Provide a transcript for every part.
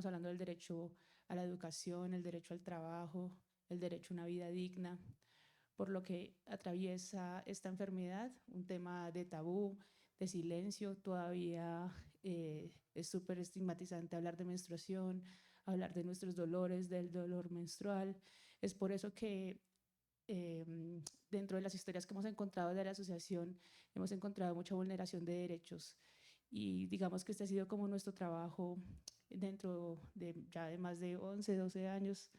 hablando del derecho a la educación, el derecho al trabajo, el derecho a una vida digna, por lo que atraviesa esta enfermedad, un tema de tabú, de silencio. Todavía es súper estigmatizante hablar de menstruación, hablar de nuestros dolores, del dolor menstrual. Es por eso que eh, dentro de las historias que hemos encontrado de la asociación, hemos encontrado mucha vulneración de derechos, y digamos que este ha sido como nuestro trabajo dentro de ya de más de 11, 12 años,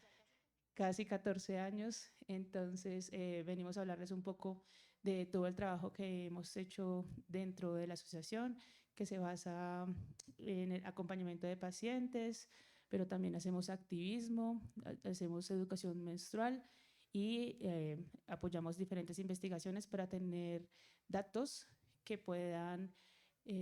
casi 14 años. Entonces venimos a hablarles un poco de todo el trabajo que hemos hecho dentro de la asociación, que se basa en el acompañamiento de pacientes, pero también hacemos activismo, hacemos educación menstrual y apoyamos diferentes investigaciones para tener datos que puedan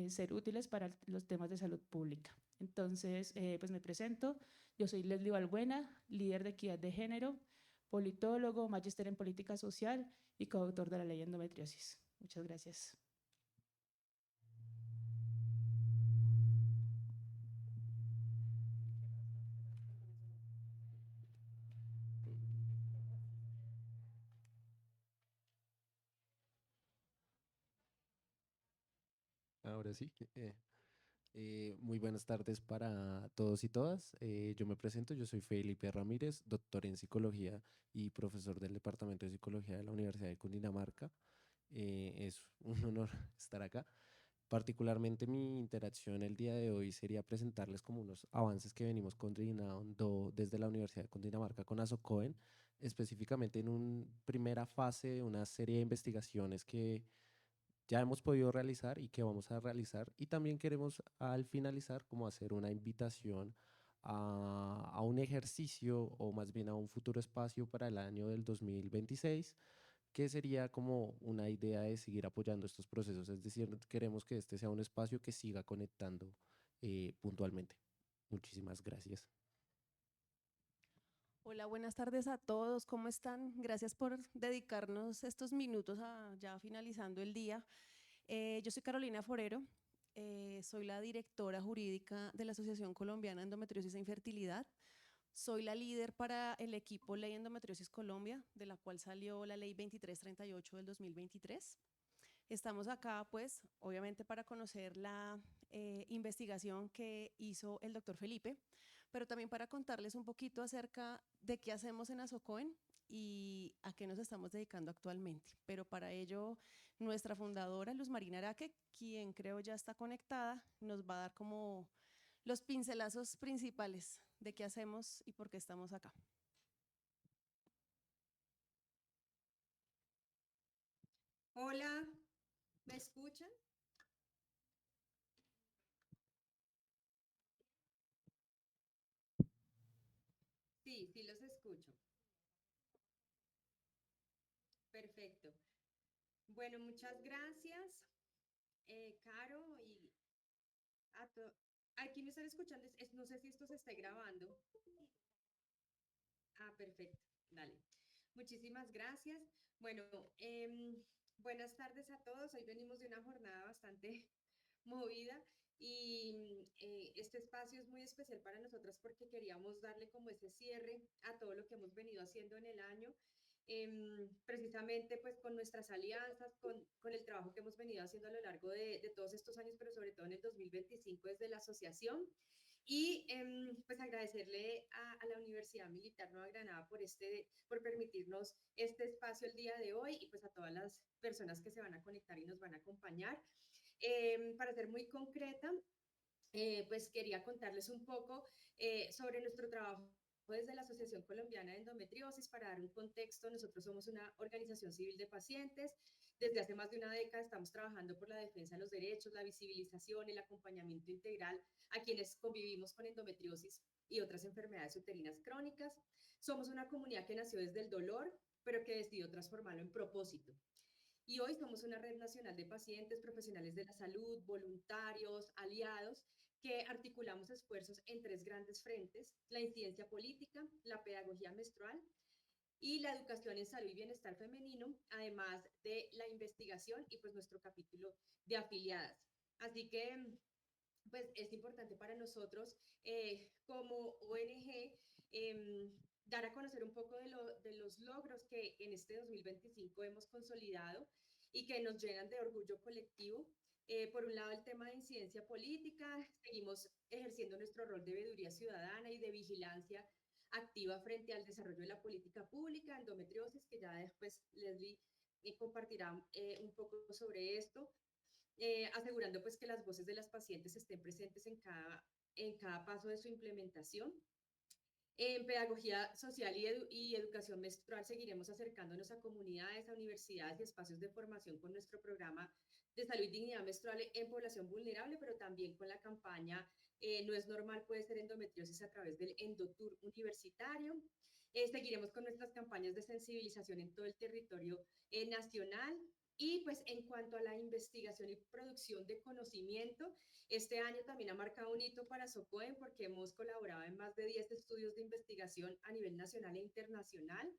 ser útiles para los temas de salud pública. Entonces, pues me presento. Yo soy Leslie Balbuena, líder de equidad de género, politólogo, magíster en política social y coautor de la ley de endometriosis. Muchas gracias. Ahora sí. Muy buenas tardes para todos y todas. Yo me presento, yo soy Felipe Ramírez, doctor en psicología y profesor del Departamento de Psicología de la Universidad de Cundinamarca. Es un honor estar acá. Particularmente mi interacción el día de hoy sería presentarles como unos avances que venimos coordinando desde la Universidad de Cundinamarca con ASOCOEN, específicamente en una primera fase de una serie de investigaciones que ya hemos podido realizar y que vamos a realizar. Y también queremos al finalizar como hacer una invitación a un ejercicio o más bien a un futuro espacio para el año del 2026, que sería como una idea de seguir apoyando estos procesos. Es decir, queremos que este sea un espacio que siga conectando puntualmente. Muchísimas gracias. Hola, buenas tardes a todos. ¿Cómo están? Gracias por dedicarnos estos minutos a ya finalizando el día. Yo soy Carolina Forero, soy la directora jurídica de la Asociación Colombiana de Endometriosis e Infertilidad. Soy la líder para el equipo Ley Endometriosis Colombia, de la cual salió la Ley 2338 del 2023. Estamos acá, pues, obviamente para conocer la investigación que hizo el doctor Felipe, pero también para contarles un poquito acerca de qué hacemos en Asocoen y a qué nos estamos dedicando actualmente. Pero para ello, nuestra fundadora, Luz Marina Araque, quien creo ya está conectada, nos va a dar como los pincelazos principales de qué hacemos y por qué estamos acá. Hola, ¿me escuchan? Sí, sí los escucho. Perfecto. Bueno, muchas gracias, Caro, y a aquí me están escuchando. No sé si esto se está grabando. Ah, perfecto. Dale. Muchísimas gracias. Bueno, buenas tardes a todos. Hoy venimos de una jornada bastante movida y este espacio es muy especial para nosotras porque queríamos darle como ese cierre a todo lo que hemos venido haciendo en el año, precisamente pues con nuestras alianzas, con el trabajo que hemos venido haciendo a lo largo de todos estos años, pero sobre todo en el 2025 desde la asociación. Y pues agradecerle a la Universidad Militar Nueva Granada por permitirnos este espacio el día de hoy y pues a todas las personas que se van a conectar y nos van a acompañar. Para ser muy concreta, pues quería contarles un poco sobre nuestro trabajo desde la Asociación Colombiana de Endometriosis. Para dar un contexto, nosotros somos una organización civil de pacientes. Desde hace más de una década estamos trabajando por la defensa de los derechos, la visibilización, el acompañamiento integral a quienes convivimos con endometriosis y otras enfermedades uterinas crónicas. Somos una comunidad que nació desde el dolor, pero que decidió transformarlo en propósito. Y hoy somos una red nacional de pacientes, profesionales de la salud, voluntarios, aliados, que articulamos esfuerzos en tres grandes frentes: la incidencia política, la pedagogía menstrual y la educación en salud y bienestar femenino, además de la investigación y pues nuestro capítulo de afiliadas. Así que pues es importante para nosotros como ONG dar a conocer un poco de los logros que en este 2025 hemos consolidado y que nos llenan de orgullo colectivo. Por un lado, el tema de incidencia política, seguimos ejerciendo nuestro rol de veeduría ciudadana y de vigilancia activa frente al desarrollo de la política pública, endometriosis, que ya después Leslie compartirá un poco sobre esto, asegurando pues que las voces de las pacientes estén presentes en cada paso de su implementación. En pedagogía social y educación menstrual seguiremos acercándonos a comunidades, a universidades y espacios de formación con nuestro programa de salud y dignidad menstrual en población vulnerable, pero también con la campaña No es normal, puede ser endometriosis a través del Endotour universitario. Seguiremos con nuestras campañas de sensibilización en todo el territorio nacional. Y pues en cuanto a la investigación y producción de conocimiento, este año también ha marcado un hito para SOCOEN porque hemos colaborado en más de 10 estudios de investigación a nivel nacional e internacional.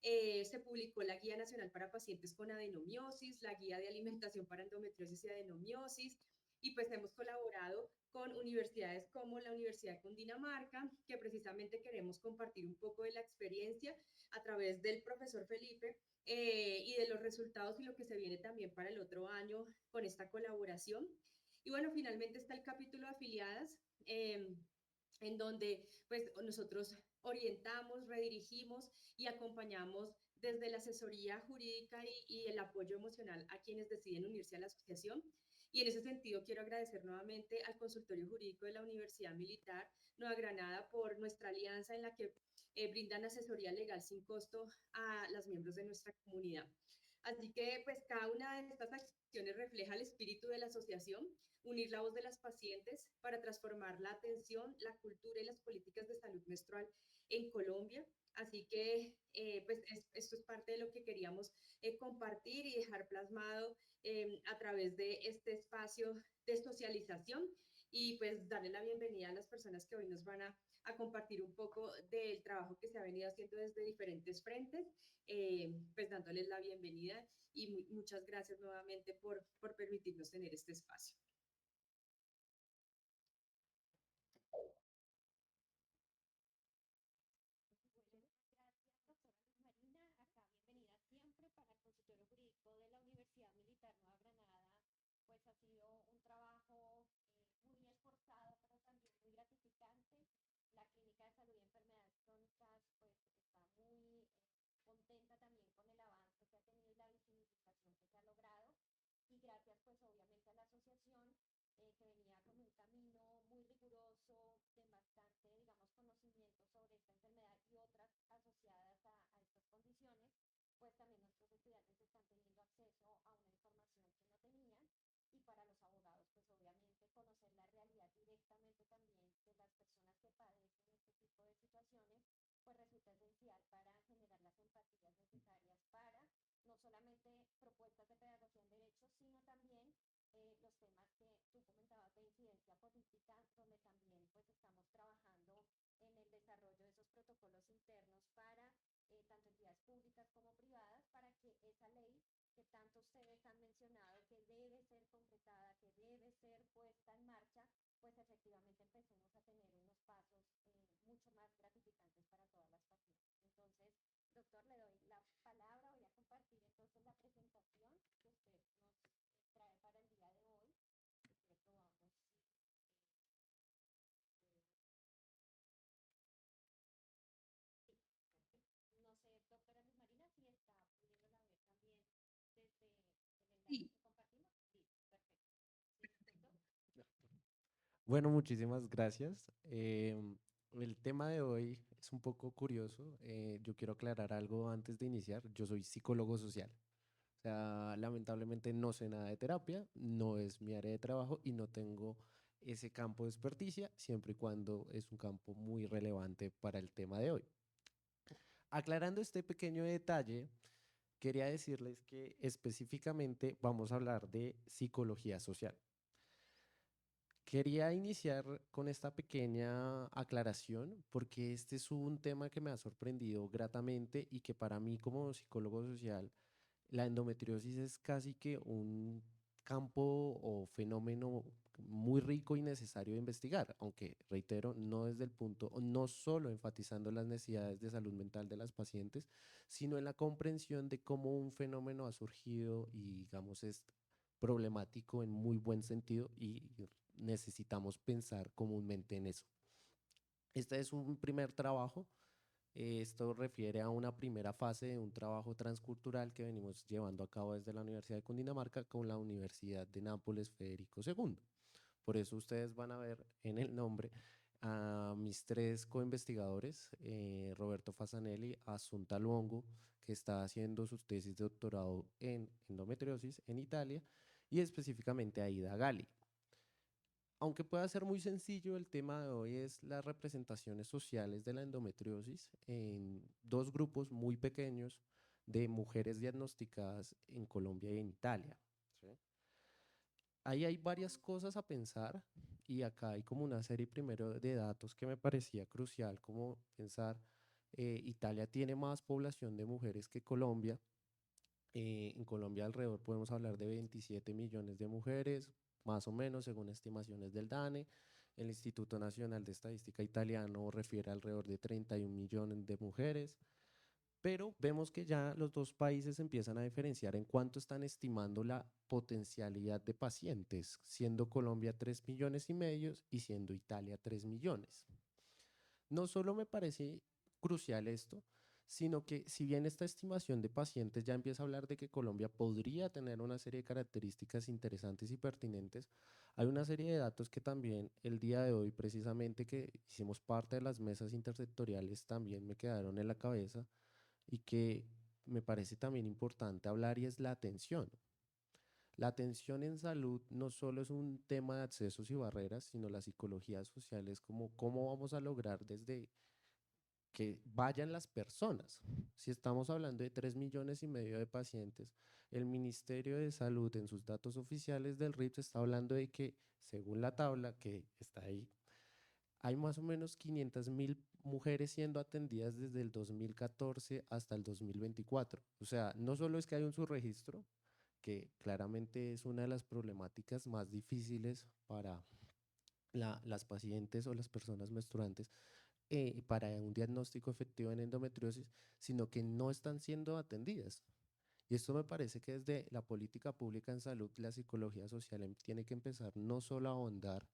Se publicó la Guía Nacional para Pacientes con Adenomiosis, la Guía de Alimentación para Endometriosis y Adenomiosis, y pues hemos colaborado con universidades como la Universidad de Cundinamarca, que precisamente queremos compartir un poco de la experiencia a través del profesor Felipe y de los resultados y lo que se viene también para el otro año con esta colaboración. Y bueno, finalmente está el capítulo de afiliadas, en donde pues nosotros orientamos, redirigimos y acompañamos desde la asesoría jurídica y el apoyo emocional a quienes deciden unirse a la asociación. Y en ese sentido quiero agradecer nuevamente al Consultorio Jurídico de la Universidad Militar Nueva Granada por nuestra alianza en la que brindan asesoría legal sin costo a los miembros de nuestra comunidad. Así que pues cada una de estas acciones refleja el espíritu de la asociación, unir la voz de las pacientes para transformar la atención, la cultura y las políticas de salud menstrual en Colombia. Así que pues esto es parte de lo que queríamos compartir y dejar plasmado a través de este espacio de socialización y pues darle la bienvenida a las personas que hoy nos van a compartir un poco del trabajo que se ha venido haciendo desde diferentes frentes, pues dándoles la bienvenida y muchas gracias nuevamente por permitirnos tener este espacio. Sí. Bueno, muchísimas gracias. El tema de hoy es un poco curioso. Yo quiero aclarar algo antes de iniciar. Yo soy psicólogo social. O sea, lamentablemente no sé nada de terapia, no es mi área de trabajo y no tengo ese campo de experticia, siempre y cuando es un campo muy relevante para el tema de hoy. Aclarando este pequeño detalle, quería decirles que específicamente vamos a hablar de psicología social. Quería iniciar con esta pequeña aclaración porque este es un tema que me ha sorprendido gratamente y que para mí como psicólogo social, la endometriosis es casi que un campo o fenómeno muy rico y necesario de investigar, aunque reitero, no desde el punto, o no solo enfatizando las necesidades de salud mental de las pacientes, sino en la comprensión de cómo un fenómeno ha surgido y digamos es problemático en muy buen sentido y necesitamos pensar comúnmente en eso. Este es un primer trabajo. Esto refiere a una primera fase de un trabajo transcultural que venimos llevando a cabo desde la Universidad de Cundinamarca con la Universidad de Nápoles Federico II. Por eso ustedes van a ver en el nombre a mis tres coinvestigadores, Roberto Fasanelli, Asunta Luongo, que está haciendo sus tesis de doctorado en endometriosis en Italia, y específicamente a Ida Gali. Aunque pueda ser muy sencillo, el tema de hoy es las representaciones sociales de la endometriosis en dos grupos muy pequeños de mujeres diagnosticadas en Colombia y en Italia. ¿Sí? Ahí hay varias cosas a pensar y acá hay como una serie primero de datos que me parecía crucial, como pensar, Italia tiene más población de mujeres que Colombia. En Colombia alrededor podemos hablar de 27 millones de mujeres, más o menos según estimaciones del DANE. El Instituto Nacional de Estadística Italiano refiere alrededor de 31 millones de mujeres, pero vemos que ya los dos países empiezan a diferenciar en cuánto están estimando la potencialidad de pacientes, siendo Colombia 3 millones y medio y siendo Italia 3 millones. No solo me parece crucial esto, sino que si bien esta estimación de pacientes ya empieza a hablar de que Colombia podría tener una serie de características interesantes y pertinentes, hay una serie de datos que también el día de hoy, precisamente que hicimos parte de las mesas intersectoriales, también me quedaron en la cabeza y que me parece también importante hablar y es la atención. La atención en salud no solo es un tema de accesos y barreras, sino la psicología social es como cómo vamos a lograr desde que vayan las personas. Si estamos hablando de 3 millones y medio de pacientes, el Ministerio de Salud en sus datos oficiales del RIPS está hablando de que, según la tabla que está ahí, hay más o menos 500.000 mujeres siendo atendidas desde el 2014 hasta el 2024. O sea, no solo es que hay un subregistro, que claramente es una de las problemáticas más difíciles para las pacientes o las personas menstruantes, para un diagnóstico efectivo en endometriosis, sino que no están siendo atendidas. Y esto me parece que desde la política pública en salud, la psicología social tiene que empezar no solo a ahondar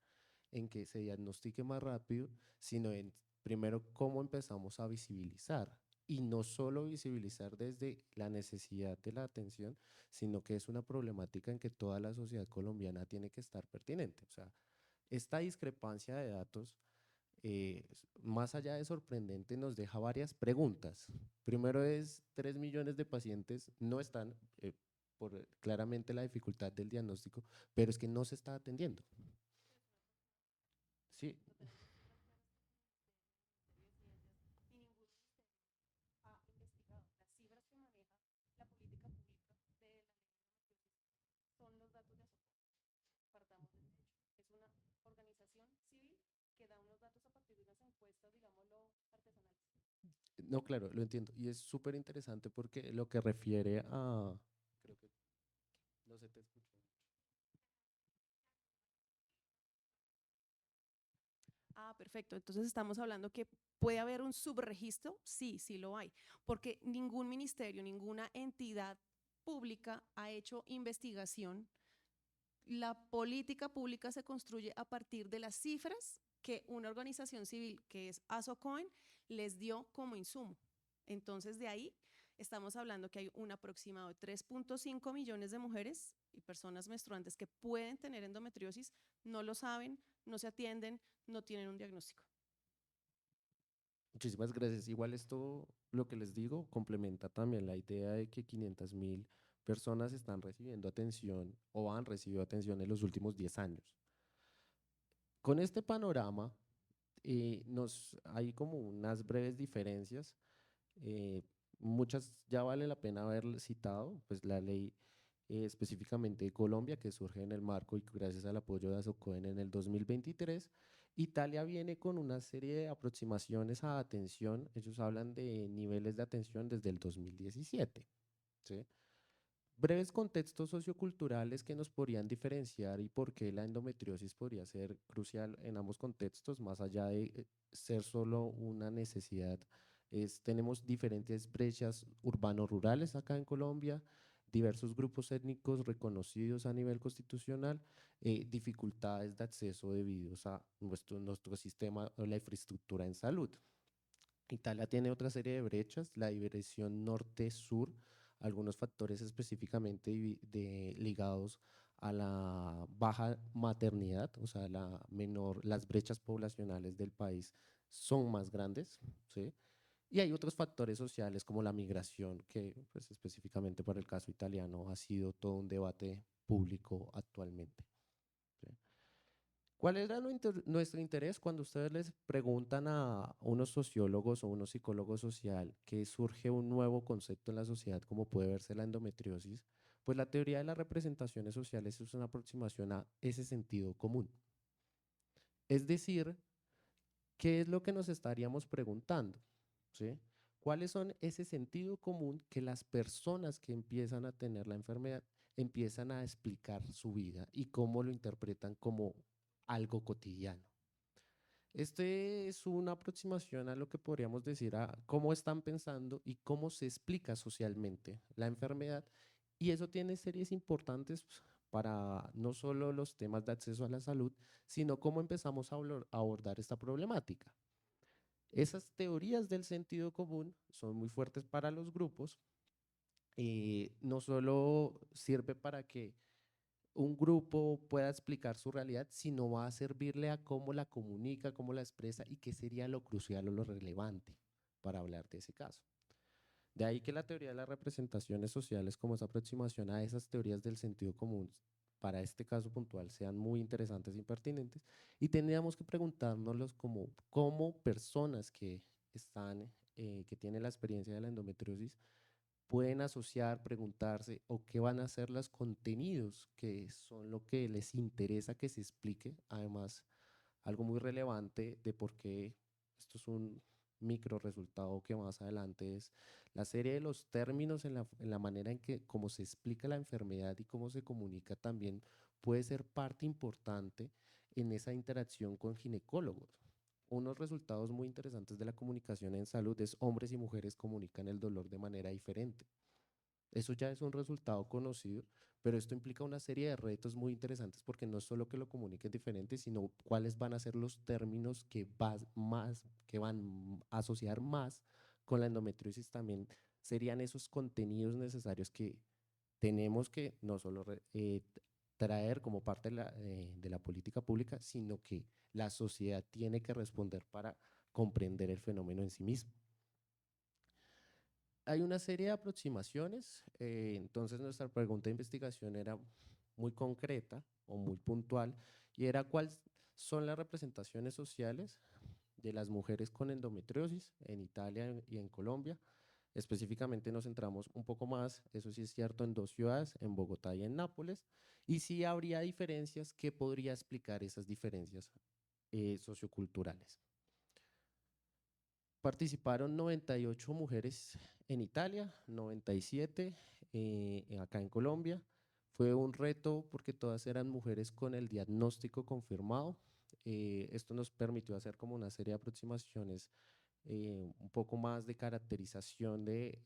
en que se diagnostique más rápido, sino en primero cómo empezamos a visibilizar. Y no solo visibilizar desde la necesidad de la atención, sino que es una problemática en que toda la sociedad colombiana tiene que estar pertinente. O sea, esta discrepancia de datos, más allá de sorprendente, nos deja varias preguntas. Primero es, 3 millones de pacientes no están, por claramente la dificultad del diagnóstico, pero es que no se está atendiendo. Sí, Ha investigado. Las cifras que maneja la política pública de la ley de endometriosis son los datos de ASOCON. Partamos desde hecho. Es una organización civil que da unos datos a partir de unas encuestas, digámoslo, artesanales. no, claro, lo entiendo. Y es súper interesante porque lo que refiere a, creo que no se te escuchó. Ah, perfecto. Entonces estamos hablando que puede haber un subregistro. Sí, sí lo hay, porque ningún ministerio, ninguna entidad pública ha hecho investigación. La política pública se construye a partir de las cifras que una organización civil, que es ASOCOIN, les dio como insumo. Entonces, de ahí estamos hablando que hay un aproximado de 3.5 millones de mujeres y personas menstruantes que pueden tener endometriosis, no lo saben, no se atienden, no tienen un diagnóstico. Muchísimas gracias. Igual esto, lo que les digo, complementa también la idea de que 500.000 personas están recibiendo atención o han recibido atención en los últimos 10 años. Con este panorama, hay como unas breves diferencias. eh, Muchas ya vale la pena haber citado, pues la ley, específicamente de Colombia, que surge en el marco y gracias al apoyo de ASOCODEN en el 2023. Italia viene con una serie de aproximaciones a atención. Ellos hablan de niveles de atención desde el 2017. ¿Sí? Breves contextos socioculturales que nos podrían diferenciar y por qué la endometriosis podría ser crucial en ambos contextos, más allá de ser solo una necesidad. Tenemos diferentes brechas urbano-rurales acá en Colombia, diversos grupos étnicos reconocidos a nivel constitucional, dificultades de acceso debido a nuestro sistema o la infraestructura en salud. Italia tiene otra serie de brechas, la división norte-sur, algunos factores específicamente ligados a la baja maternidad, o sea, las brechas poblacionales del país son más grandes, ¿sí? Y hay otros factores sociales como la migración, que pues, específicamente para el caso italiano ha sido todo un debate público actualmente. ¿Sí? ¿Cuál era nuestro interés cuando ustedes les preguntan a unos sociólogos o unos psicólogos social que surge un nuevo concepto en la sociedad como puede verse la endometriosis? Pues la teoría de las representaciones sociales es una aproximación a ese sentido común. Es decir, ¿qué es lo que nos estaríamos preguntando? ¿Sí? ¿Cuáles son ese sentido común que las personas que empiezan a tener la enfermedad empiezan a explicar su vida y cómo lo interpretan como algo cotidiano? Este es una aproximación a lo que podríamos decir a cómo están pensando y cómo se explica socialmente la enfermedad. Y eso tiene series importantes para no solo los temas de acceso a la salud, sino cómo empezamos a abordar esta problemática. Esas teorías del sentido común son muy fuertes para los grupos. No solo sirve para que un grupo pueda explicar su realidad, sino va a servirle a cómo la comunica, cómo la expresa y qué sería lo crucial o lo relevante para hablar de ese caso. De ahí que la teoría de las representaciones sociales como esa aproximación a esas teorías del sentido común para este caso puntual sean muy interesantes y pertinentes y tendríamos que preguntárnoslos como personas que que tienen la experiencia de la endometriosis pueden asociar, preguntarse o qué van a ser los contenidos que son lo que les interesa que se explique. Además, algo muy relevante de por qué esto es un micro resultado que más adelante es la serie de los términos en la manera en que cómo se explica la enfermedad y cómo se comunica también puede ser parte importante en esa interacción con ginecólogos. Unos resultados muy interesantes de la comunicación en salud es hombres y mujeres comunican el dolor de manera diferente. Eso ya es un resultado conocido, pero esto implica una serie de retos muy interesantes porque no es solo que lo comuniquen diferente, sino cuáles van a ser los términos que van a asociar más con la endometriosis también serían esos contenidos necesarios que tenemos que no solo traer como parte de la política pública, sino que la sociedad tiene que responder para comprender el fenómeno en sí mismo. Hay una serie de aproximaciones, entonces nuestra pregunta de investigación era muy concreta o muy puntual y era cuáles son las representaciones sociales de las mujeres con endometriosis en Italia y en Colombia. Específicamente nos centramos un poco más, eso sí es cierto, en dos ciudades, en Bogotá y en Nápoles, y sí habría diferencias que podría explicar esas diferencias socioculturales. Participaron 98 mujeres en Italia, 97 acá en Colombia. Fue un reto porque todas eran mujeres con el diagnóstico confirmado. Esto nos permitió hacer como una serie de aproximaciones, un poco más de caracterización de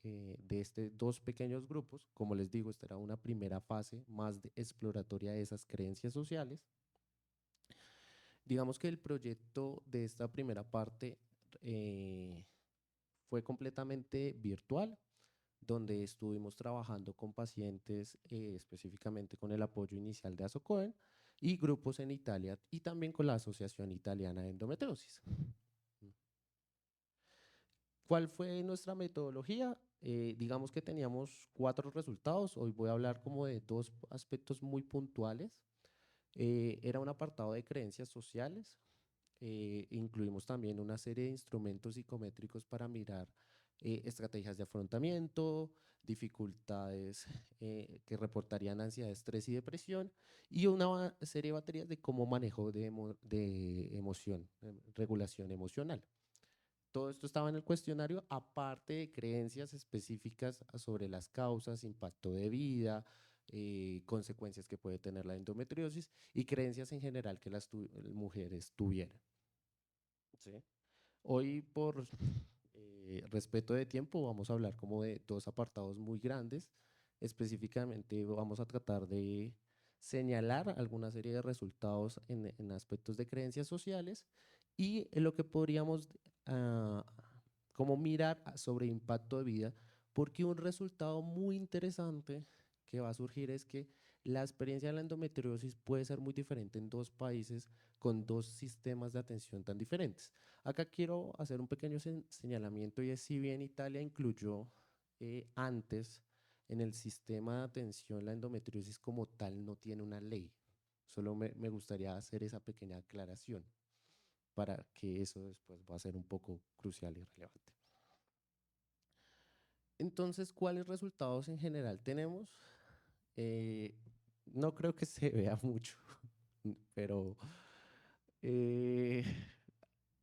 estos dos pequeños grupos. Como les digo, esta era una primera fase más exploratoria de esas creencias sociales. Digamos que el proyecto de esta primera parte fue completamente virtual, donde estuvimos trabajando con pacientes, específicamente con el apoyo inicial de ASOCOEN y grupos en Italia y también con la Asociación Italiana de Endometriosis. ¿Cuál fue nuestra metodología? Digamos que teníamos 4 resultados. Hoy voy a hablar como de 2 aspectos muy puntuales. Era un apartado de creencias sociales. Incluimos también una serie de instrumentos psicométricos para mirar estrategias de afrontamiento, dificultades que reportarían ansiedad, estrés y depresión, y una serie de baterías de cómo manejo de emoción, regulación emocional. Todo esto estaba en el cuestionario, aparte de creencias específicas sobre las causas, impacto de vida, consecuencias que puede tener la endometriosis y creencias en general que las mujeres tuvieran. ¿Sí? Hoy, por respeto de tiempo, vamos a hablar como de dos apartados muy grandes. Específicamente vamos a tratar de señalar alguna serie de resultados en aspectos de creencias sociales y en lo que podríamos ah, como mirar sobre impacto de vida, porque un resultado muy interesante que va a surgir es que la experiencia de la endometriosis puede ser muy diferente en dos países con dos sistemas de atención tan diferentes. Acá quiero hacer un pequeño señalamiento y es si bien Italia incluyó antes en el sistema de atención la endometriosis como tal no tiene una ley. Solo me gustaría hacer esa pequeña aclaración para que eso después va a ser un poco crucial y relevante. Entonces, ¿cuáles resultados en general tenemos? Eh, no creo que se vea mucho, pero eh,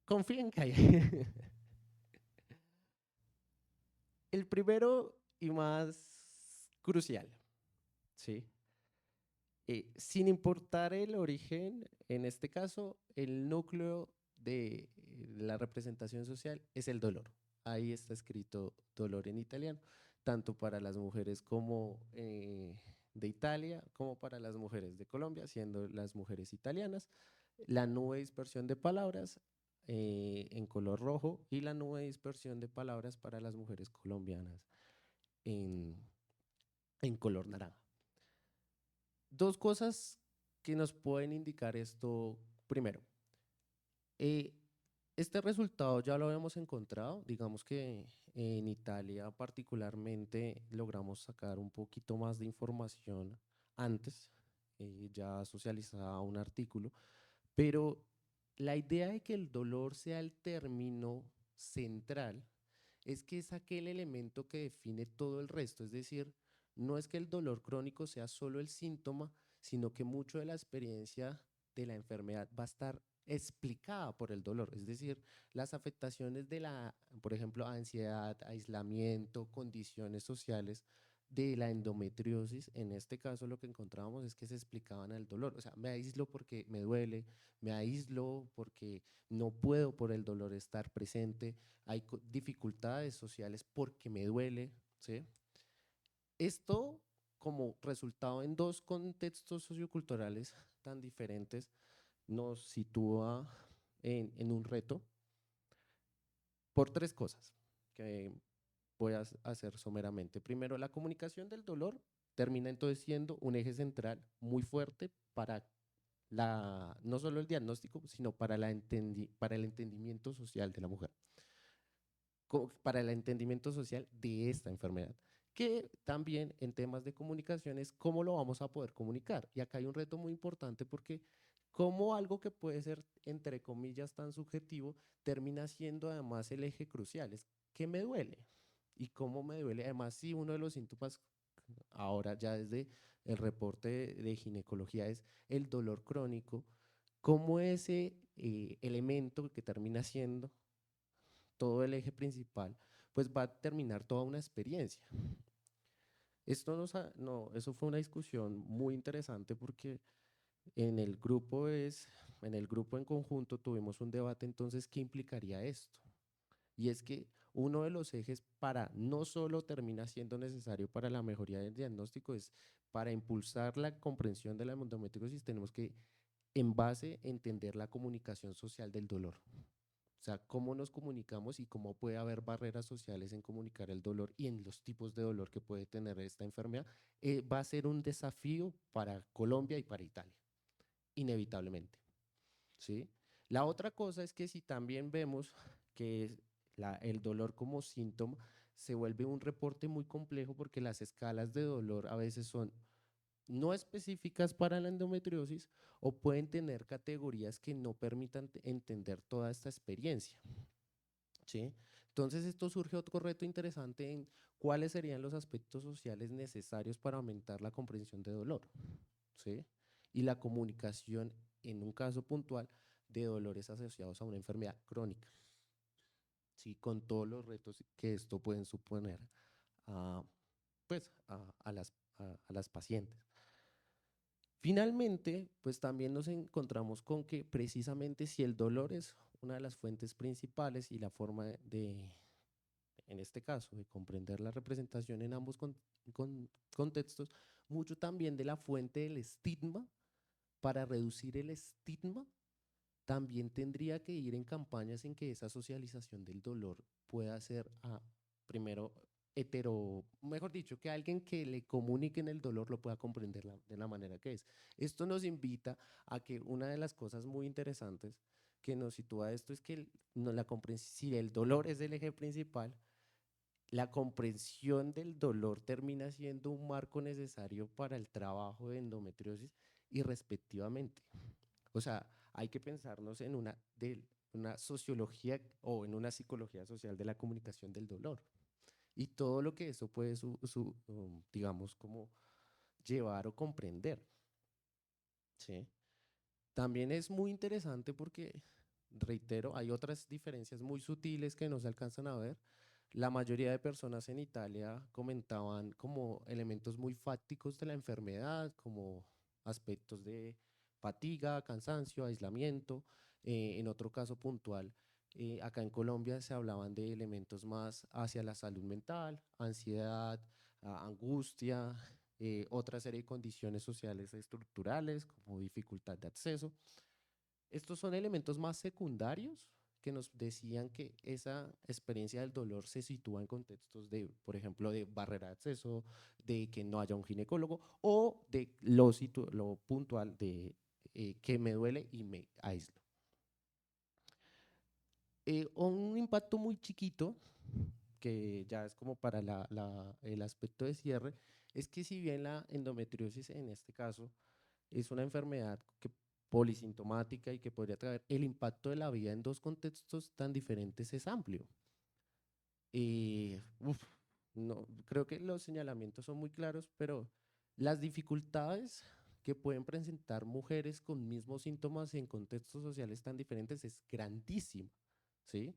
confíen que hay. El primero y más crucial, ¿sí? Sin importar el origen, en este caso, el núcleo de la representación social es el dolor. Ahí está escrito dolor en italiano, tanto para las mujeres como de Italia, como para las mujeres de Colombia, siendo las mujeres italianas. La nube de dispersión de palabras en color rojo y la nube de dispersión de palabras para las mujeres colombianas en, en color naranja. Dos cosas que nos pueden indicar esto. Primero, eh, este resultado ya lo habíamos encontrado, digamos que en Italia particularmente logramos sacar un poquito más de información antes, ya socializada un artículo, pero la idea de que el dolor sea el término central es que es aquel elemento que define todo el resto, es decir, no es que el dolor crónico sea solo el síntoma, sino que mucho de la experiencia de la enfermedad va a estar explicada por el dolor, es decir, las afectaciones de la, por ejemplo, ansiedad, aislamiento, condiciones sociales de la endometriosis, en este caso lo que encontrábamos es que se explicaban al dolor, o sea, me aíslo porque me duele, me aíslo porque no puedo por el dolor estar presente, hay dificultades sociales porque me duele, ¿sí? Esto como resultado en dos contextos socioculturales tan diferentes nos sitúa en un reto por tres cosas que voy a hacer someramente. Primero, la comunicación del dolor termina entonces siendo un eje central muy fuerte para no solo el diagnóstico, sino para, para el entendimiento social de la mujer, para el entendimiento social de esta enfermedad, que también en temas de comunicación es cómo lo vamos a poder comunicar. Y acá hay un reto muy importante porque como algo que puede ser, entre comillas, tan subjetivo, termina siendo además el eje crucial, es qué me duele y cómo me duele. Además, si uno de los síntomas ahora ya desde el reporte de ginecología es el dolor crónico, cómo ese elemento que termina siendo todo el eje principal, pues va a terminar toda una experiencia. Esto no, eso fue una discusión muy interesante porque en el grupo en conjunto tuvimos un debate entonces, ¿qué implicaría esto? Y es que uno de los ejes para no solo termina siendo necesario para la mejoría del diagnóstico, es para impulsar la comprensión de la endometriosis tenemos que en base entender la comunicación social del dolor. O sea, cómo nos comunicamos y cómo puede haber barreras sociales en comunicar el dolor y en los tipos de dolor que puede tener esta enfermedad, va a ser un desafío para Colombia y para Italia, inevitablemente. ¿Sí? La otra cosa es que si también vemos que el dolor como síntoma se vuelve un reporte muy complejo porque las escalas de dolor a veces son no específicas para la endometriosis o pueden tener categorías que no permitan entender toda esta experiencia. ¿Sí? Entonces esto surge otro reto interesante en cuáles serían los aspectos sociales necesarios para aumentar la comprensión de dolor, ¿sí? Y la comunicación en un caso puntual de dolores asociados a una enfermedad crónica. ¿sí? Con todos los retos que esto pueden suponer a, pues, a las pacientes. Finalmente, pues también nos encontramos con que precisamente si el dolor es una de las fuentes principales y la forma en este caso, de comprender la representación en ambos contextos, mucho también de la fuente del estigma. Para reducir el estigma, también tendría que ir en campañas en que esa socialización del dolor pueda ser, primero, mejor dicho, que alguien que le comuniquen el dolor lo pueda comprender de la manera que es. Esto nos invita a que una de las cosas muy interesantes que nos sitúa esto es que si el dolor es el eje principal, la comprensión del dolor termina siendo un marco necesario para el trabajo de endometriosis y respectivamente. O sea, hay que pensarnos en una sociología o en una psicología social de la comunicación del dolor y todo lo que eso puede, digamos, como llevar o comprender. ¿Sí? También es muy interesante porque, reitero, hay otras diferencias muy sutiles que no se alcanzan a ver. La mayoría de personas en Italia comentaban como elementos muy fácticos de la enfermedad, como aspectos de fatiga, cansancio, aislamiento. En otro caso puntual, acá en Colombia se hablaban de elementos más hacia la salud mental, ansiedad, angustia, otra serie de condiciones sociales estructurales como dificultad de acceso. Estos son elementos más secundarios que nos decían que esa experiencia del dolor se sitúa en contextos de, por ejemplo, de barrera de acceso, de que no haya un ginecólogo o de lo puntual de que me duele y me aíslo. Un impacto muy chiquito, que ya es como para el aspecto de cierre, es que si bien la endometriosis en este caso es una enfermedad polisintomática y que podría traer el impacto de la vida en dos contextos tan diferentes es amplio. No, creo que los señalamientos son muy claros, pero las dificultades que pueden presentar mujeres con mismos síntomas en contextos sociales tan diferentes es grandísima, ¿sí?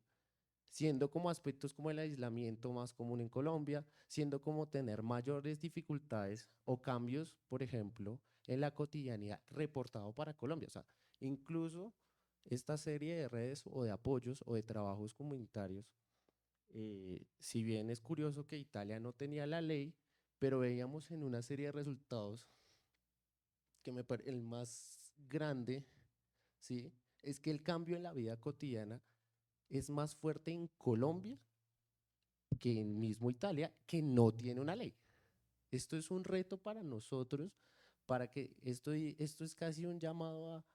Siendo como aspectos como el aislamiento más común en Colombia, siendo como tener mayores dificultades o cambios, por ejemplo, en la cotidianidad reportado para Colombia. O sea, incluso esta serie de redes o de apoyos o de trabajos comunitarios, si bien es curioso que Italia no tenía la ley, pero veíamos en una serie de resultados que el más grande, ¿sí? Es que el cambio en la vida cotidiana es más fuerte en Colombia que en mismo Italia, que no tiene una ley. Esto es un reto para nosotros, para que esto es casi un llamado a,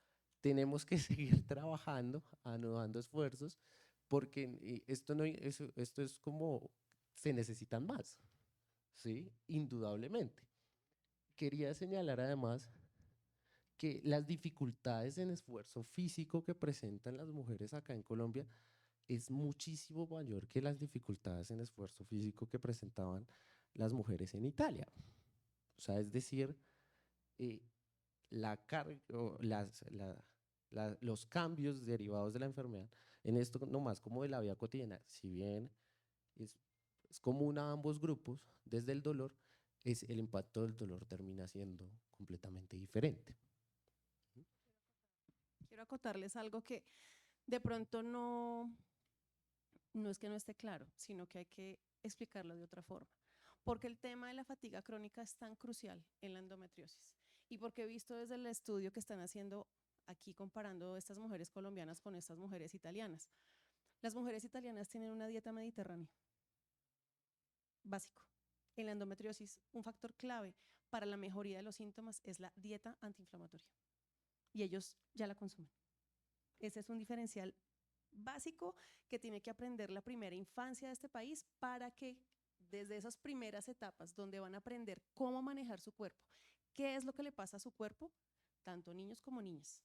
tenemos que seguir trabajando, anudando esfuerzos, porque esto es como, se necesitan más, ¿sí? Indudablemente. Quería señalar además que las dificultades en esfuerzo físico que presentan las mujeres acá en Colombia es muchísimo mayor que las dificultades en esfuerzo físico que presentaban las mujeres en Italia. O sea, es decir, eh, la carga, los cambios derivados de la enfermedad, en esto nomás como de la vida cotidiana, si bien es, es común a ambos grupos, desde el dolor, el impacto del dolor termina siendo completamente diferente. Quiero acotarles algo que de pronto no es que no esté claro, sino que hay que explicarlo de otra forma. Porque el tema de la fatiga crónica es tan crucial en la endometriosis y porque he visto desde el estudio que están haciendo aquí comparando estas mujeres colombianas con estas mujeres italianas. Las mujeres italianas tienen una dieta mediterránea, básico. En la endometriosis, un factor clave para la mejoría de los síntomas es la dieta antiinflamatoria y ellos ya la consumen. Ese es un diferencial básico que tiene que aprender la primera infancia de este país para que desde esas primeras etapas donde van a aprender cómo manejar su cuerpo, qué es lo que le pasa a su cuerpo, tanto niños como niñas,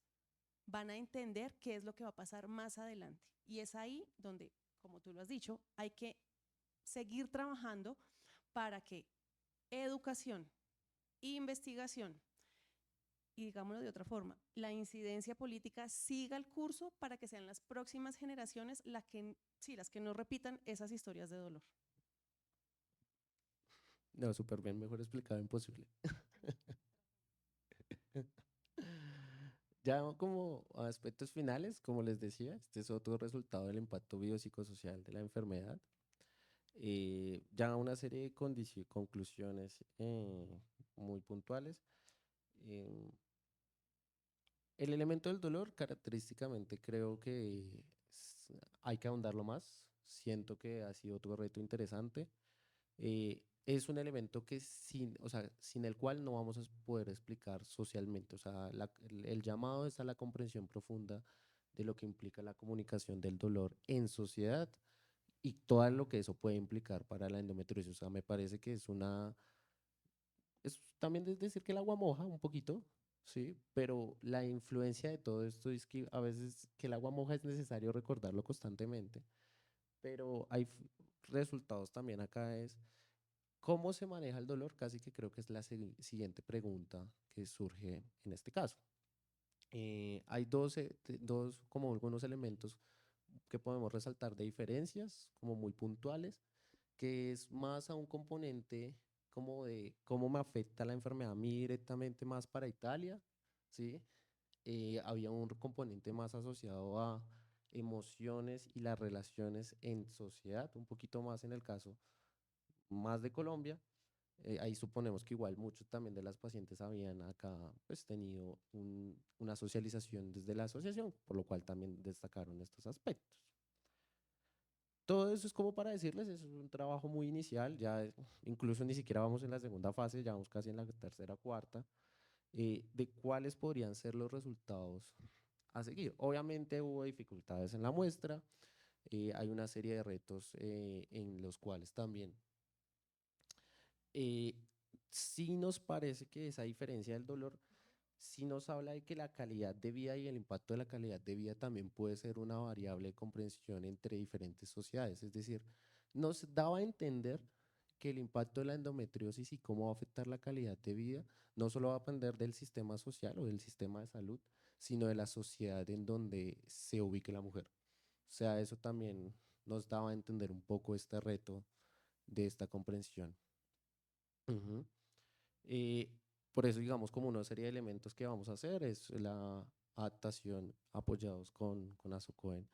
van a entender qué es lo que va a pasar más adelante. Y es ahí donde, como tú lo has dicho, hay que seguir trabajando para que educación, investigación y digámoslo de otra forma, la incidencia política siga el curso para que sean las próximas generaciones las que no repitan esas historias de dolor. No, súper bien, mejor explicado imposible. Ya como aspectos finales, como les decía, este es otro resultado del impacto biopsicosocial de la enfermedad. Ya una serie de conclusiones muy puntuales. Eh, el elemento del dolor, característicamente, creo que hay que ahondarlo más. Siento que ha sido otro reto interesante. Es un elemento que o sea, sin el cual no vamos a poder explicar socialmente. O sea, el llamado es a la comprensión profunda de lo que implica la comunicación del dolor en sociedad y todo lo que eso puede implicar para la endometriosis. O sea, me parece que es también decir que el agua moja un poquito, ¿sí? Pero la influencia de todo esto es que a veces que el agua moja es necesario recordarlo constantemente, pero hay resultados también acá es cómo se maneja el dolor, casi que creo que es la siguiente pregunta que surge en este caso. Hay dos, como algunos elementos que podemos resaltar de diferencias, como muy puntuales, que es más a un componente como de cómo me afecta la enfermedad a mí directamente más para Italia, ¿sí? Había un componente más asociado a emociones y las relaciones en sociedad, un poquito más en el caso más de Colombia. Ahí suponemos que igual muchos también de las pacientes habían acá pues tenido una socialización desde la asociación, por lo cual también destacaron estos aspectos. Todo eso es como para decirles, es un trabajo muy inicial, ya incluso ni siquiera vamos en la segunda fase, ya vamos casi en la tercera, cuarta, de cuáles podrían ser los resultados a seguir. Obviamente hubo dificultades en la muestra, hay una serie de retos en los cuales también eh, sí nos parece que esa diferencia del dolor sí nos habla de que la calidad de vida y el impacto de la calidad de vida también puede ser una variable de comprensión entre diferentes sociedades. Es decir, nos daba a entender que el impacto de la endometriosis y cómo va a afectar la calidad de vida no solo va a depender del sistema social o del sistema de salud, sino de la sociedad en donde se ubique la mujer. O sea, eso también nos daba a entender un poco este reto de esta comprensión. Ujú. Eh, por eso, digamos, como una serie de elementos que vamos a hacer es la adaptación apoyados con ASOCOEN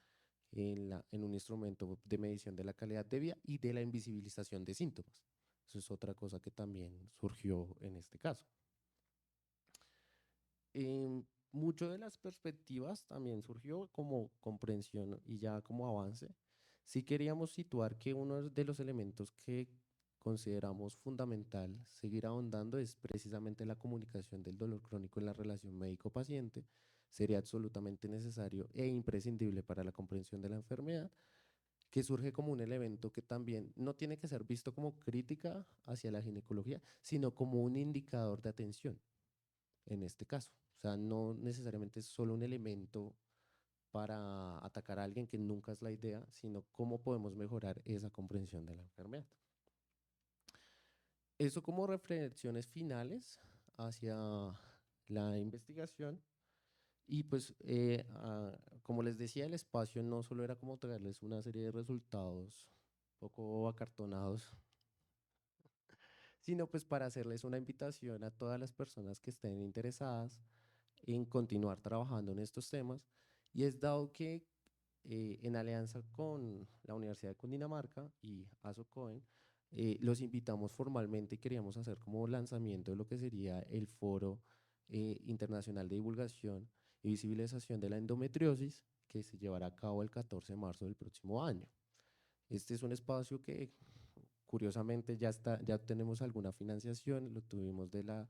en un instrumento de medición de la calidad de vida y de la invisibilización de síntomas. Eso es otra cosa que también surgió en este caso. Mucho de las perspectivas también surgió como comprensión y ya como avance. Sí queríamos situar que uno de los elementos que consideramos fundamental seguir ahondando es precisamente la comunicación del dolor crónico en la relación médico-paciente. Sería absolutamente necesario e imprescindible para la comprensión de la enfermedad, que surge como un elemento que también no tiene que ser visto como crítica hacia la ginecología, sino como un indicador de atención en este caso. O sea, no necesariamente es solo un elemento para atacar a alguien, que nunca es la idea, sino cómo podemos mejorar esa comprensión de la enfermedad. Eso como reflexiones finales hacia la investigación. Y pues, como les decía, el espacio no solo era como traerles una serie de resultados un poco acartonados, sino pues para hacerles una invitación a todas las personas que estén interesadas en continuar trabajando en estos temas. Y es dado que en alianza con la Universidad de Cundinamarca y ASOCOEN, los invitamos formalmente y queríamos hacer como lanzamiento de lo que sería el Foro Internacional de Divulgación y Visibilización de la Endometriosis, que se llevará a cabo el 14 de marzo del próximo año. Este es un espacio que curiosamente ya tenemos alguna financiación, lo tuvimos de la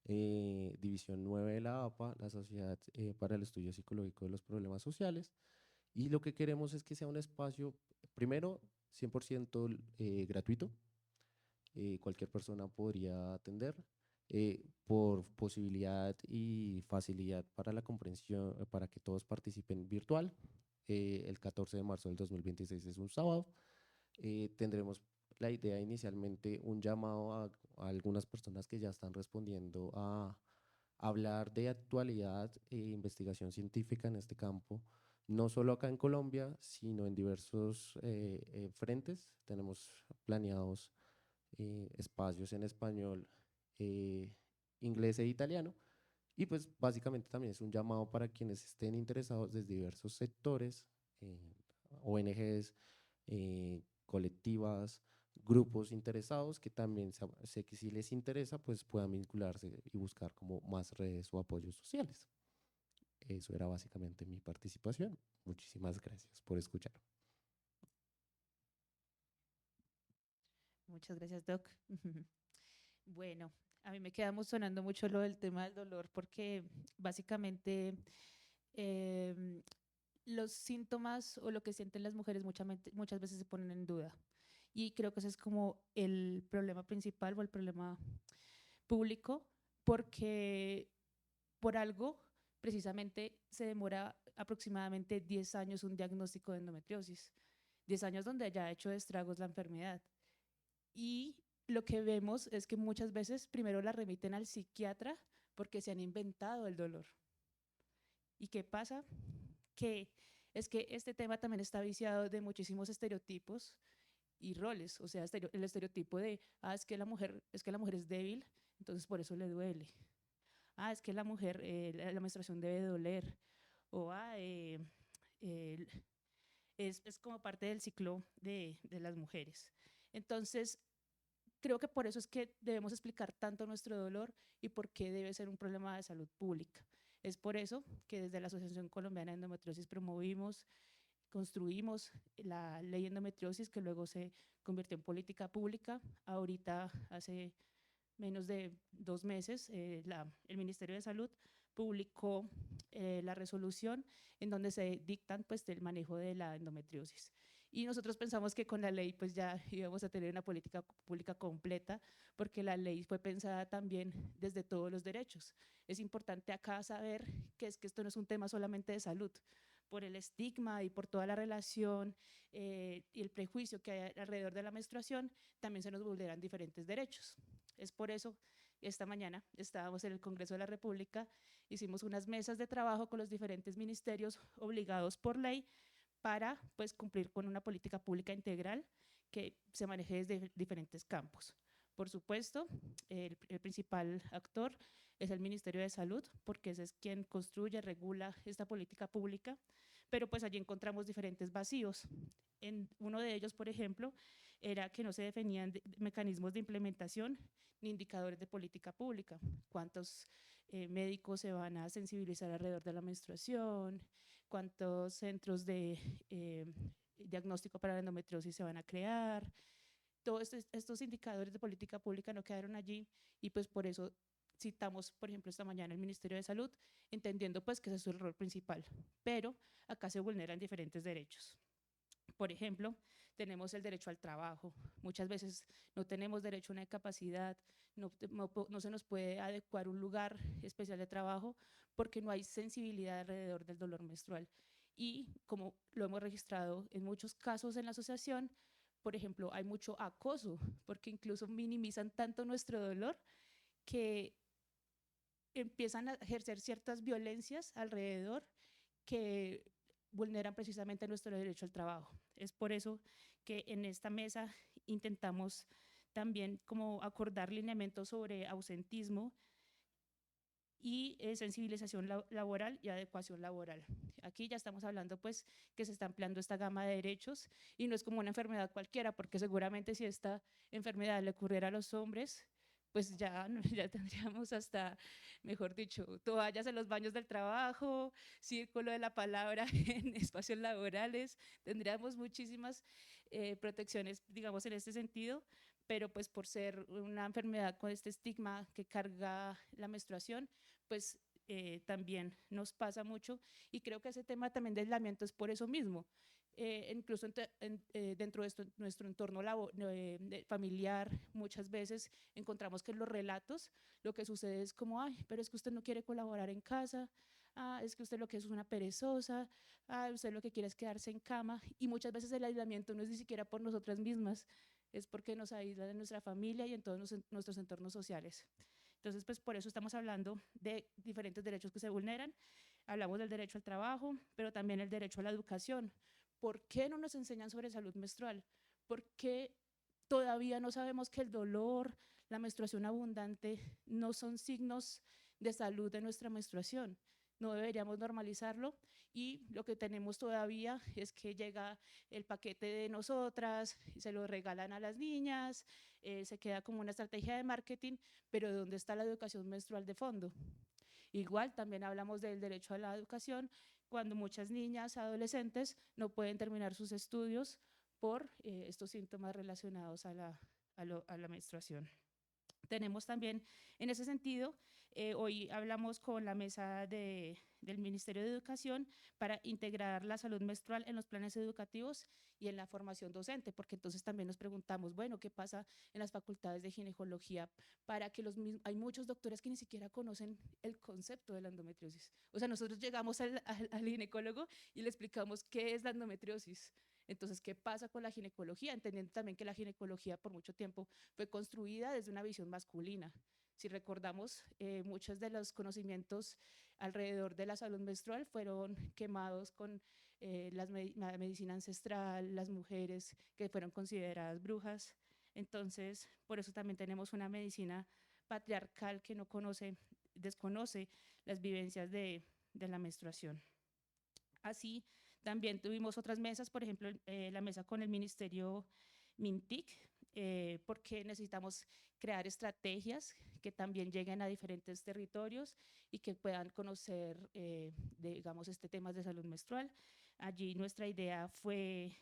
División 9 de la APA, la Sociedad para el Estudio Psicológico de los Problemas Sociales, y lo que queremos es que sea un espacio, primero, 100% gratuito, cualquier persona podría atender, por posibilidad y facilidad para la comprensión, para que todos participen virtual. El 14 de marzo del 2026 es un sábado. Tendremos la idea inicialmente un llamado a algunas personas que ya están respondiendo hablar de actualidad e investigación científica en este campo, no solo acá en Colombia, sino en diversos frentes. Tenemos planeados espacios en español, eh, inglés e italiano. Y pues básicamente también es un llamado para quienes estén interesados desde diversos sectores, ONGs, colectivas, grupos interesados que también sé que si les interesa pues puedan vincularse y buscar como más redes o apoyos sociales. Eso era básicamente mi participación. Muchísimas gracias por escuchar. Muchas gracias, Doc. Bueno, a mí me queda sonando mucho lo del tema del dolor porque básicamente em, los síntomas o lo que sienten las mujeres muchas veces se ponen en duda. Y creo que ese es como el problema principal o el problema público, porque por algo precisamente se demora aproximadamente 10 años un diagnóstico de endometriosis. 10 años donde ya ha hecho estragos la enfermedad. Y lo que vemos es que muchas veces primero la remiten al psiquiatra porque se han inventado el dolor. ¿Y qué pasa? Que es que este tema también está viciado de muchísimos estereotipos y roles, o sea, el estereotipo de, es que la mujer es débil, entonces por eso le duele. Es que la mujer, la menstruación debe doler, o eh, es como parte del ciclo de las mujeres. Entonces, creo que por eso es que debemos explicar tanto nuestro dolor y por qué debe ser un problema de salud pública. Es por eso que desde la Asociación Colombiana de Endometriosis promovimos, construimos la ley endometriosis que luego se convirtió en política pública. Ahorita, hace menos de 2 meses, el Ministerio de Salud publicó la resolución en donde se dictan pues el manejo de la endometriosis. Y nosotros pensamos que con la ley pues ya íbamos a tener una política pública completa, porque la ley fue pensada también desde todos los derechos. Es importante acá saber que esto no es un tema solamente de salud, por el estigma y por toda la relación y el prejuicio que hay alrededor de la menstruación, también se nos vulneran diferentes derechos. Es por eso, esta mañana estábamos en el Congreso de la República, hicimos unas mesas de trabajo con los diferentes ministerios obligados por ley para pues, cumplir con una política pública integral que se maneje desde diferentes campos. Por supuesto, el principal actor es el Ministerio de Salud, porque ese es quien construye, regula esta política pública, pero pues allí encontramos diferentes vacíos. En uno de ellos, por ejemplo, era que no se definían mecanismos de implementación ni indicadores de política pública. ¿Cuántos médicos se van a sensibilizar alrededor de la menstruación? ¿Cuántos centros de diagnóstico para la endometriosis se van a crear? Todos estos indicadores de política pública no quedaron allí y pues por eso citamos, por ejemplo, esta mañana el Ministerio de Salud, entendiendo pues que ese es su rol principal, pero acá se vulneran diferentes derechos. Por ejemplo, tenemos el derecho al trabajo. Muchas veces no tenemos derecho a una capacidad, no se nos puede adecuar un lugar especial de trabajo porque no hay sensibilidad alrededor del dolor menstrual. Y como lo hemos registrado en muchos casos en la asociación, por ejemplo, hay mucho acoso, porque incluso minimizan tanto nuestro dolor que empiezan a ejercer ciertas violencias alrededor que vulneran precisamente nuestro derecho al trabajo. Es por eso que en esta mesa intentamos también como acordar lineamientos sobre ausentismo y sensibilización laboral y adecuación laboral. Aquí ya estamos hablando pues que se está ampliando esta gama de derechos y no es como una enfermedad cualquiera, porque seguramente si esta enfermedad le ocurriera a los hombres, pues ya, ya tendríamos hasta, mejor dicho, toallas en los baños del trabajo, círculo de la palabra en espacios laborales, tendríamos muchísimas protecciones, digamos, en este sentido, pero pues por ser una enfermedad con este estigma que carga la menstruación, pues también nos pasa mucho y creo que ese tema también de aislamiento es por eso mismo. Incluso dentro de nuestro entorno familiar, muchas veces encontramos que en los relatos lo que sucede es como, ay, pero es que usted no quiere colaborar en casa, es que usted lo que es una perezosa, usted lo que quiere es quedarse en cama, y muchas veces el aislamiento no es ni siquiera por nosotras mismas, es porque nos aíslan de nuestra familia y en todos nuestros entornos sociales. Entonces, pues por eso estamos hablando de diferentes derechos que se vulneran. Hablamos del derecho al trabajo, pero también el derecho a la educación. ¿Por qué no nos enseñan sobre salud menstrual? ¿Por qué todavía no sabemos que el dolor, la menstruación abundante, no son signos de salud de nuestra menstruación? No deberíamos normalizarlo, y lo que tenemos todavía es que llega el paquete de nosotras, se lo regalan a las niñas, se queda como una estrategia de marketing, pero ¿dónde está la educación menstrual de fondo? Igual también hablamos del derecho a la educación cuando muchas niñas, adolescentes no pueden terminar sus estudios por estos síntomas relacionados a la menstruación. Tenemos también, en ese sentido, hoy hablamos con la mesa del Ministerio de Educación para integrar la salud menstrual en los planes educativos y en la formación docente, porque entonces también nos preguntamos, bueno, ¿qué pasa en las facultades de ginecología para que hay muchos doctores que ni siquiera conocen el concepto de la endometriosis? O sea, nosotros llegamos al ginecólogo y le explicamos qué es la endometriosis. Entonces, ¿qué pasa con la ginecología? Entendiendo también que la ginecología por mucho tiempo fue construida desde una visión masculina. Si recordamos, muchos de los conocimientos alrededor de la salud menstrual fueron quemados con la medicina ancestral, las mujeres que fueron consideradas brujas. Entonces, por eso también tenemos una medicina patriarcal que desconoce las vivencias de la menstruación. Así, también tuvimos otras mesas, por ejemplo, la mesa con el Ministerio MINTIC, porque necesitamos crear estrategias que también lleguen a diferentes territorios y que puedan conocer, digamos, temas de salud menstrual. Allí nuestra idea fue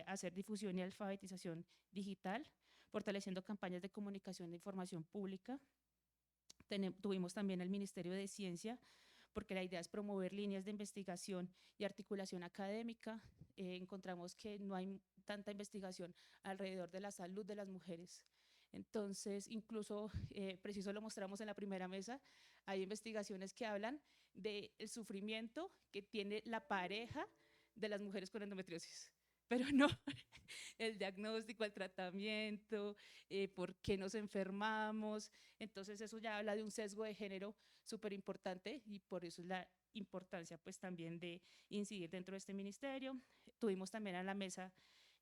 hacer difusión y alfabetización digital, fortaleciendo campañas de comunicación de información pública. Tuvimos también el Ministerio de Ciencia, porque la idea es promover líneas de investigación y articulación académica. Encontramos que no hay tanta investigación alrededor de la salud de las mujeres. Entonces, incluso, preciso lo mostramos en la primera mesa, hay investigaciones que hablan del sufrimiento que tiene la pareja de las mujeres con endometriosis, pero no el diagnóstico, el tratamiento, por qué nos enfermamos. Entonces eso ya habla de un sesgo de género súper importante, y por eso es la importancia pues también de incidir dentro de este ministerio. Tuvimos también a la mesa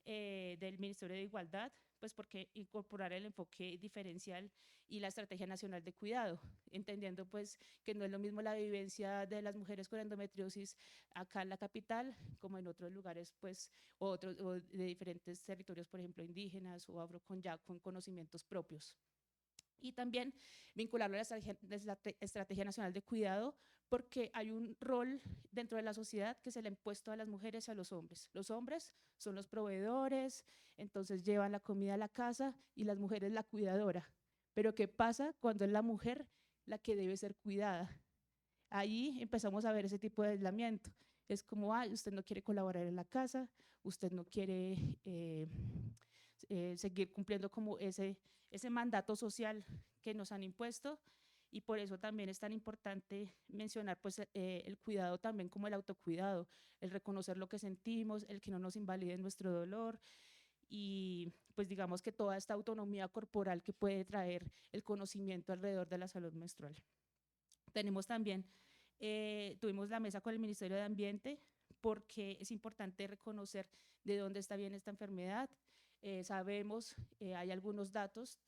del Ministerio de Igualdad, pues porque incorporar el enfoque diferencial y la Estrategia Nacional de Cuidado, entendiendo pues que no es lo mismo la vivencia de las mujeres con endometriosis acá en la capital como en otros lugares, pues, o de diferentes territorios, por ejemplo, indígenas o afro, ya con conocimientos propios. Y también vincularlo a la Estrategia Nacional de Cuidado, porque hay un rol dentro de la sociedad que se le ha impuesto a las mujeres y a los hombres. Los hombres son los proveedores, entonces llevan la comida a la casa, y las mujeres la cuidadora. Pero ¿qué pasa cuando es la mujer la que debe ser cuidada? Ahí empezamos a ver ese tipo de aislamiento. Es como, ay, usted no quiere colaborar en la casa, usted no quiere seguir cumpliendo como ese mandato social que nos han impuesto, y por eso también es tan importante mencionar pues, el cuidado también como el autocuidado, el reconocer lo que sentimos, el que no nos invalide nuestro dolor, y pues digamos que toda esta autonomía corporal que puede traer el conocimiento alrededor de la salud menstrual. Tenemos también, tuvimos la mesa con el Ministerio de Ambiente, porque es importante reconocer de dónde está bien esta enfermedad. Sabemos, hay algunos datos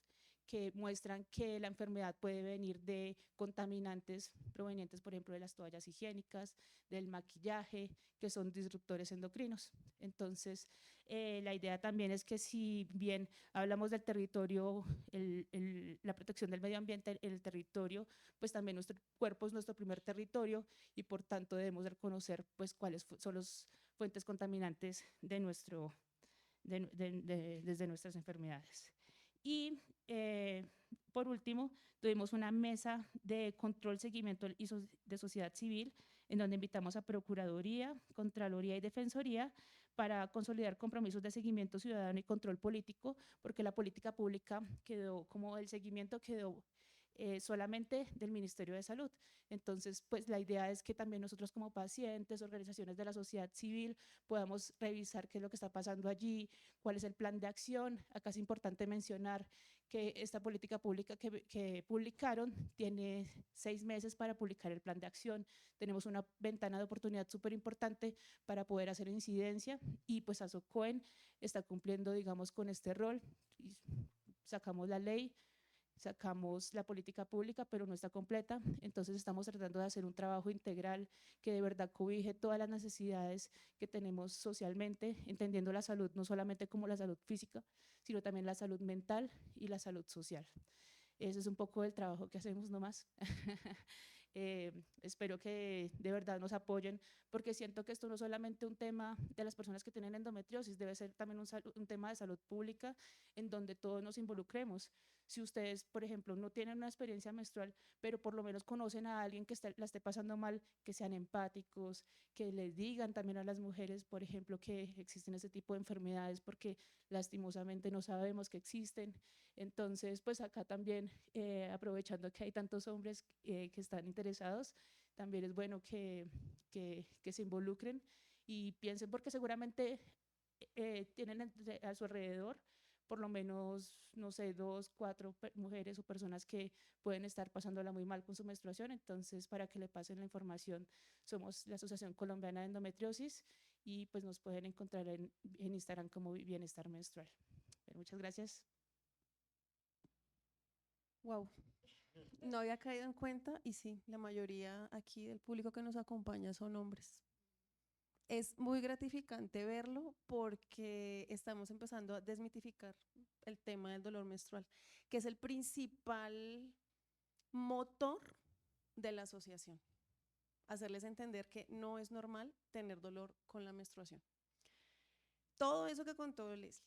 que muestran que la enfermedad puede venir de contaminantes provenientes, por ejemplo, de las toallas higiénicas, del maquillaje, que son disruptores endocrinos. Entonces, la idea también es que si bien hablamos del territorio, la protección del medio ambiente en el territorio, pues también nuestro cuerpo es nuestro primer territorio, y por tanto debemos reconocer pues cuáles son las fuentes contaminantes de desde nuestras enfermedades. Y por último, tuvimos una mesa de control, seguimiento de sociedad civil, en donde invitamos a Procuraduría, Contraloría y Defensoría para consolidar compromisos de seguimiento ciudadano y control político, porque la política pública quedó, como el seguimiento quedó solamente del Ministerio de Salud. Entonces, pues la idea es que también nosotros como pacientes, organizaciones de la sociedad civil, podamos revisar qué es lo que está pasando allí, cuál es el plan de acción. Acá es importante mencionar que esta política pública que publicaron tiene 6 meses para publicar el plan de acción. Tenemos una ventana de oportunidad súper importante para poder hacer incidencia y pues ASOCOEN está cumpliendo, digamos, con este rol. Y sacamos la ley, sacamos la política pública, pero no está completa. Entonces estamos tratando de hacer un trabajo integral que de verdad cobije todas las necesidades que tenemos socialmente, entendiendo la salud no solamente como la salud física, sino también la salud mental y la salud social. Ese es un poco el trabajo que hacemos nomás. Espero que de verdad nos apoyen, porque siento que esto no es solamente un tema de las personas que tienen endometriosis, debe ser también un tema de salud pública en donde todos nos involucremos. Si ustedes, por ejemplo, no tienen una experiencia menstrual, pero por lo menos conocen a alguien que la esté pasando mal, que sean empáticos, que les digan también a las mujeres, por ejemplo, que existen ese tipo de enfermedades, porque lastimosamente no sabemos que existen. Entonces, pues acá también, aprovechando que hay tantos hombres que están interesados, también es bueno que se involucren y piensen, porque seguramente tienen a su alrededor por lo menos, no sé, 2, 4 mujeres o personas que pueden estar pasándola muy mal con su menstruación. Entonces, para que le pasen la información, somos la Asociación Colombiana de Endometriosis y pues nos pueden encontrar en Instagram como Bienestar Menstrual. Muchas gracias. Wow, no había caído en cuenta y sí, la mayoría aquí del público que nos acompaña son hombres. Es muy gratificante verlo porque estamos empezando a desmitificar el tema del dolor menstrual, que es el principal motor de la asociación. Hacerles entender que no es normal tener dolor con la menstruación. Todo eso que contó Leslie,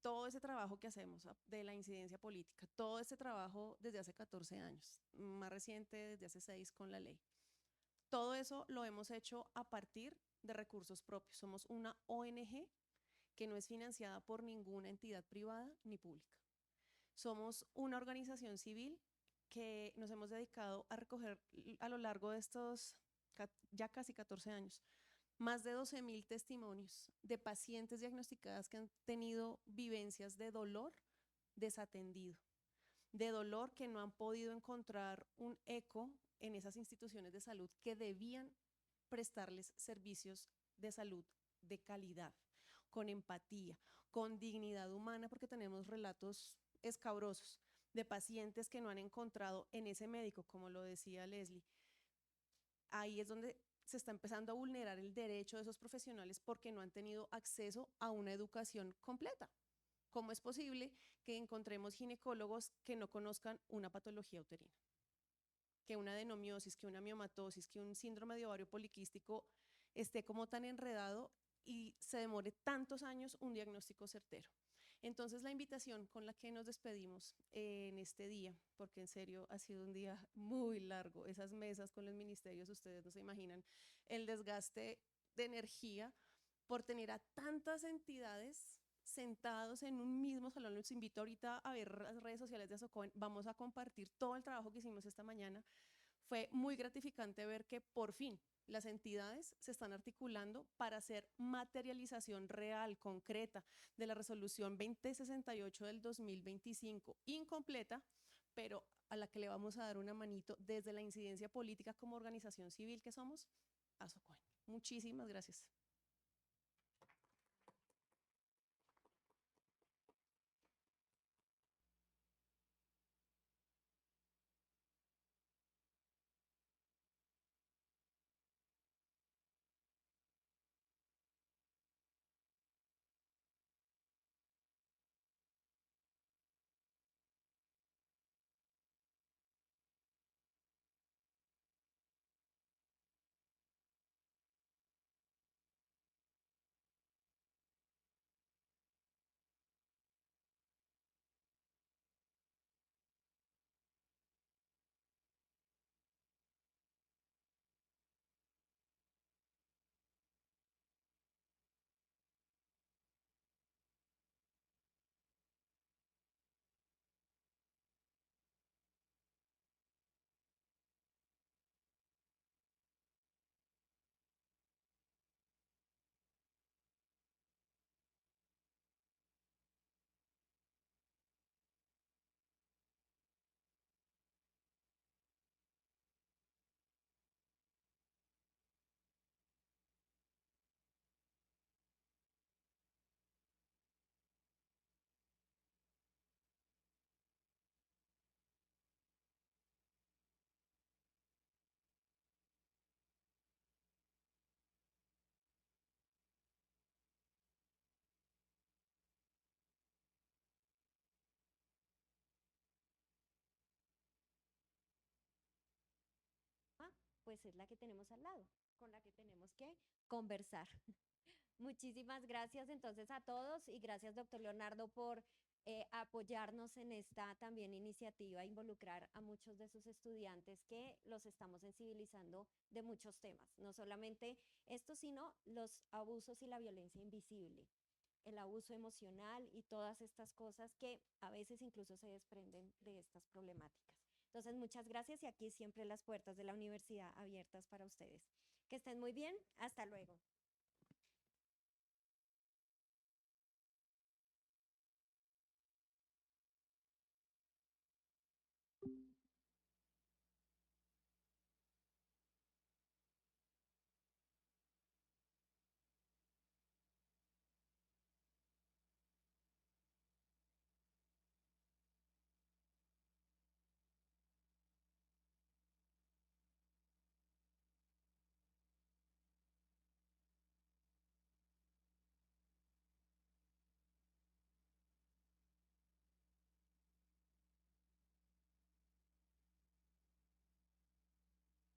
todo ese trabajo que hacemos de la incidencia política, todo este trabajo desde hace 14 años, más reciente desde hace 6 con la ley, todo eso lo hemos hecho a partir de recursos propios. Somos una ONG que no es financiada por ninguna entidad privada ni pública. Somos una organización civil que nos hemos dedicado a recoger a lo largo de estos ya casi 14 años más de 12.000 testimonios de pacientes diagnosticadas que han tenido vivencias de dolor desatendido, de dolor que no han podido encontrar un eco en esas instituciones de salud que debían prestarles servicios de salud de calidad, con empatía, con dignidad humana, porque tenemos relatos escabrosos de pacientes que no han encontrado en ese médico, como lo decía Leslie. Ahí es donde se está empezando a vulnerar el derecho de esos profesionales porque no han tenido acceso a una educación completa. ¿Cómo es posible que encontremos ginecólogos que no conozcan una patología uterina? Que una adenomiosis, que una miomatosis, que un síndrome de ovario poliquístico esté como tan enredado y se demore tantos años un diagnóstico certero. Entonces la invitación con la que nos despedimos en este día, porque en serio ha sido un día muy largo, esas mesas con los ministerios, ustedes no se imaginan el desgaste de energía por tener a tantas entidades sentados en un mismo salón. Los invito ahorita a ver las redes sociales de ASOCOEN, vamos a compartir todo el trabajo que hicimos esta mañana. Fue muy gratificante ver que por fin las entidades se están articulando para hacer materialización real, concreta, de la resolución 2068 del 2025, incompleta, pero a la que le vamos a dar una manito desde la incidencia política como organización civil que somos, ASOCOEN. Muchísimas gracias. pues es la que tenemos al lado, con la que tenemos que conversar. Muchísimas gracias entonces a todos y gracias, doctor Leonardo, por apoyarnos en esta también iniciativa, involucrar a muchos de sus estudiantes que los estamos sensibilizando de muchos temas, no solamente esto, sino los abusos y la violencia invisible, el abuso emocional y todas estas cosas que a veces incluso se desprenden de estas problemáticas. Entonces, muchas gracias y aquí siempre las puertas de la universidad abiertas para ustedes. Que estén muy bien, hasta luego.